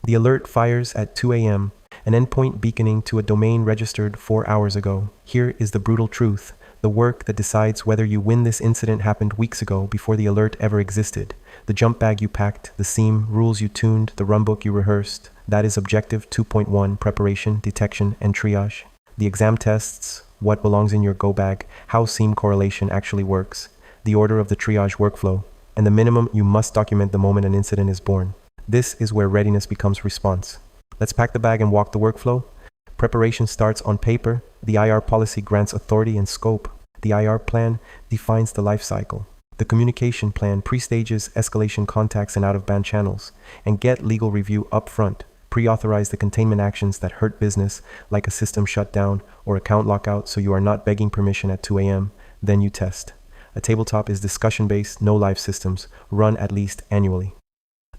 The alert fires at 2 a.m., an endpoint beaconing to a domain registered 4 hours ago. Here is the brutal truth. The work that decides whether you win this incident happened weeks ago before the alert ever existed. The jump bag you packed, the SIEM rules you tuned, the runbook you rehearsed. That is Objective 2.1, preparation, detection, and triage. The exam tests what belongs in your go bag, how SIEM correlation actually works, the order of the triage workflow, and the minimum you must document the moment an incident is born. This is where readiness becomes response. Let's pack the bag and walk the workflow. Preparation starts on paper. The IR policy grants authority and scope. The IR plan defines the life cycle. The communication plan pre-stages escalation contacts and out-of-band channels, and get legal review up front. Pre-authorize the containment actions that hurt business, like a system shutdown or account lockout, so you are not begging permission at 2 a.m. Then you test. A tabletop is discussion-based, no live systems, run at least annually.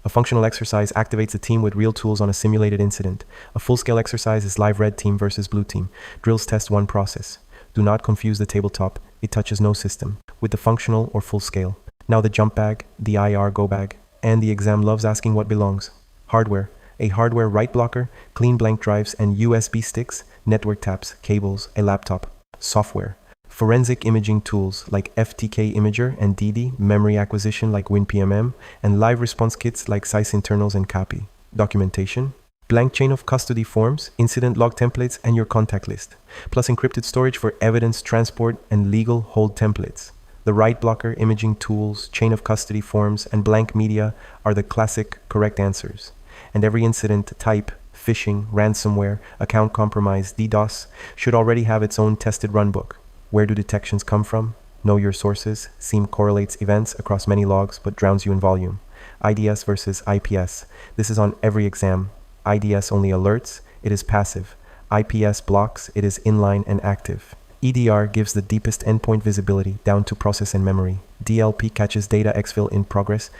A functional exercise activates a team with real tools on a simulated incident. A full-scale exercise is live red team versus blue team. Drills test one process. Do not confuse the tabletop, it touches no system, with the functional or full scale. Now the jump bag, the IR go bag, and the exam loves asking what belongs. Hardware, a hardware write blocker, clean blank drives and USB sticks, network taps, cables, a laptop. Software, forensic imaging tools like FTK Imager and DD, memory acquisition like WinPMM, and live response kits like SIEM internals and CAPI. Documentation, blank chain of custody forms, incident log templates, and your contact list, plus encrypted storage for evidence transport and legal hold templates. The write blocker, imaging tools, chain of custody forms, and blank media are the classic correct answers. And every incident type, phishing, ransomware, account compromise, DDoS, should already have its own tested runbook. Where do detections come from? Know your sources. SIEM correlates events across many logs but drowns you in volume. IDS versus IPS. This is on every exam. IDS only alerts, it is passive. IPS blocks, it is inline and active. EDR gives the deepest endpoint visibility down to process and memory. DLP catches data exfil in progress.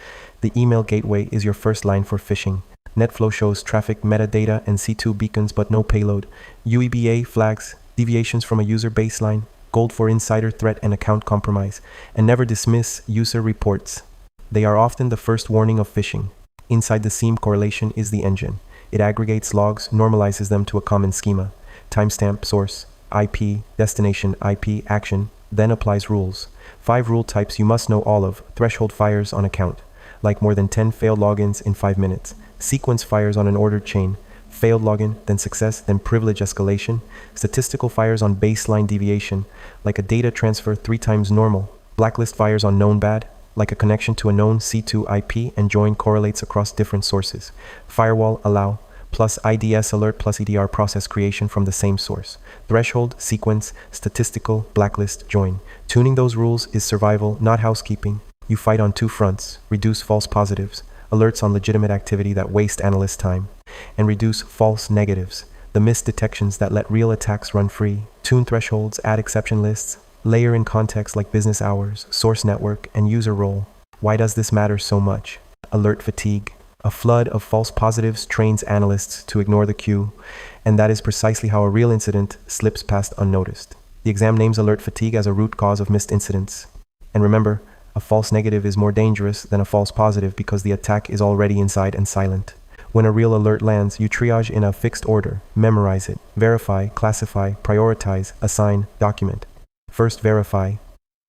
The email gateway is your first line for phishing. NetFlow shows traffic metadata and C2 beacons but no payload. UEBA flags deviations from a user baseline. Gold for insider threat and account compromise. And never dismiss user reports. They are often the first warning of phishing. Inside the SIEM correlation is the engine. It aggregates logs, normalizes them to a common schema. Timestamp, source, IP, destination, IP, action, then applies rules. 5 rule types you must know all of. Threshold fires on account, like more than 10 failed logins in 5 minutes. Sequence fires on an ordered chain. Failed login, then success, then privilege escalation. Statistical fires on baseline deviation, like a data transfer 3 times normal. Blacklist fires on known bad, like a connection to a known C2 IP and join correlates across different sources. Firewall, allow, plus IDS alert plus EDR process creation from the same source. Threshold, sequence, statistical, blacklist, join. Tuning those rules is survival, not housekeeping. You fight on 2 fronts. Reduce false positives, alerts on legitimate activity that waste analyst time, and reduce false negatives, the missed detections that let real attacks run free. Tune thresholds, add exception lists, layer in context like business hours, source network, and user role. Why does this matter so much? Alert fatigue. A flood of false positives trains analysts to ignore the queue, and that is precisely how a real incident slips past unnoticed. The exam names alert fatigue as a root cause of missed incidents. And remember, a false negative is more dangerous than a false positive because the attack is already inside and silent. When a real alert lands, you triage in a fixed order, memorize it, verify, classify, prioritize, assign, document. First, verify.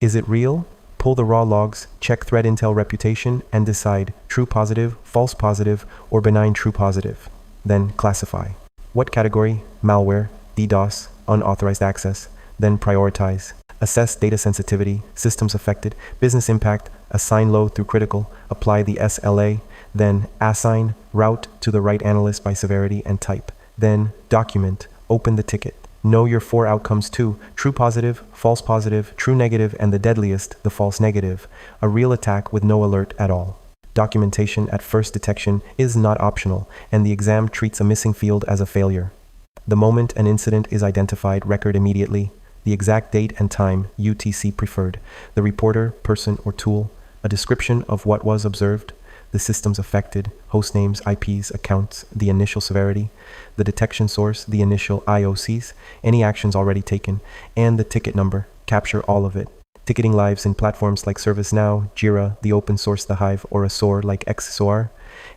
Is it real? Pull the raw logs, check threat intel reputation, and decide true positive, false positive, or benign true positive. Then classify. What category? Malware, DDoS, unauthorized access. Then prioritize. Assess data sensitivity, systems affected, business impact, assign low through critical, apply the SLA, then assign, route to the right analyst by severity and type. Then document, open the ticket. Know your 4 outcomes too: true positive, false positive, true negative, and the deadliest, the false negative, a real attack with no alert at all. Documentation at first detection is not optional, and the exam treats a missing field as a failure. The moment an incident is identified, record immediately. The exact date and time, UTC preferred. The reporter, person, or tool. A description of what was observed. The systems affected, host names, IPs, accounts, the initial severity, the detection source, the initial IOCs, any actions already taken, and the ticket number. Capture all of it. Ticketing lives in platforms like ServiceNow, Jira, the open source The Hive, or a SOAR like XSOAR.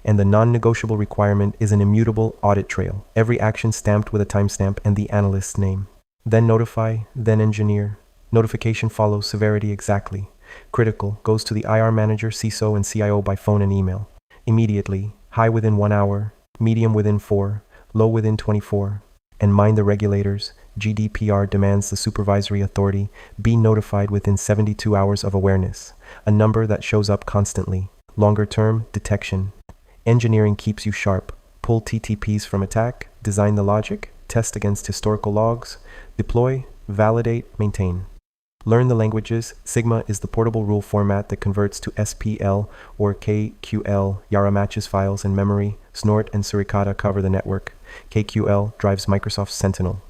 And the non-negotiable requirement is an immutable audit trail, every action stamped with a timestamp and the analyst's name. Then notify, then engineer. Notification follows severity exactly. Critical goes to the IR manager, CISO, and CIO by phone and email. Immediately, high within 1 hour, medium within 4, low within 24. And mind the regulators, GDPR demands the supervisory authority be notified within 72 hours of awareness, a number that shows up constantly. Longer term, detection. Engineering keeps you sharp. Pull TTPs from attack, design the logic, test against historical logs, deploy, validate, maintain. Learn the languages. Sigma is the portable rule format that converts to SPL or KQL. Yara matches files in memory. Snort and Suricata cover the network. KQL drives Microsoft's Sentinel.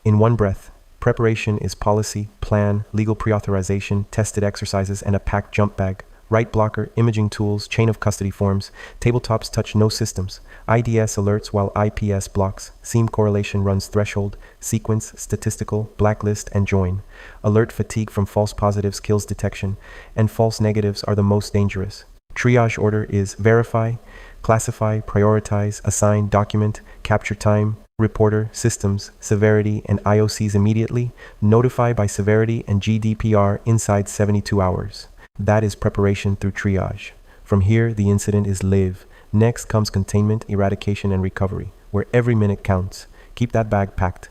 In one breath, preparation is policy, plan, legal pre-authorization, tested exercises, and a packed jump bag. Write blocker, imaging tools, chain of custody forms. Tabletops touch no systems. IDS alerts while IPS blocks. SIEM correlation runs threshold, sequence, statistical, blacklist, and join. Alert fatigue from false positives kills detection, and false negatives are the most dangerous. Triage order is verify, classify, prioritize, assign, document, capture time, reporter, systems, severity, and IOCs immediately, notify by severity and GDPR inside 72 hours. That is preparation through triage. From here, the incident is live. Next comes containment, eradication, and recovery, where every minute counts. Keep that bag packed.